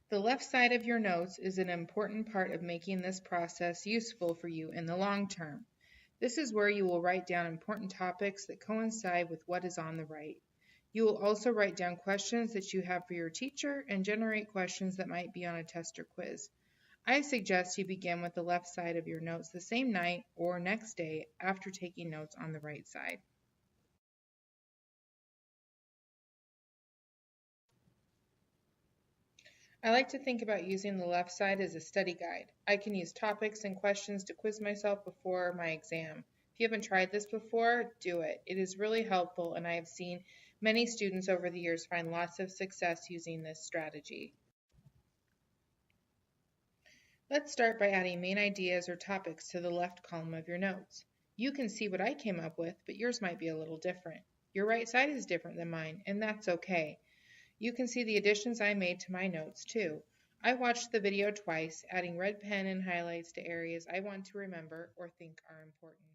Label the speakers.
Speaker 1: The left side of your notes is an important part of making this process useful for you in the long term. This is where you will write down important topics that coincide with what is on the right. You will also write down questions that you have for your teacher and generate questions that might be on a test or quiz. I suggest you begin with the left side of your notes the same night or next day after taking notes on the right side. I like to think about using the left side as a study guide. I can use topics and questions to quiz myself before my exam. If you haven't tried this before, do it. It is really helpful, and I have seen many students over the years find lots of success using this strategy. Let's start by adding main ideas or topics to the left column of your notes. You can see what I came up with, but yours might be a little different. Your right side is different than mine, and that's okay. You can see the additions I made to my notes too. I watched the video twice, adding red pen and highlights to areas I want to remember or think are important.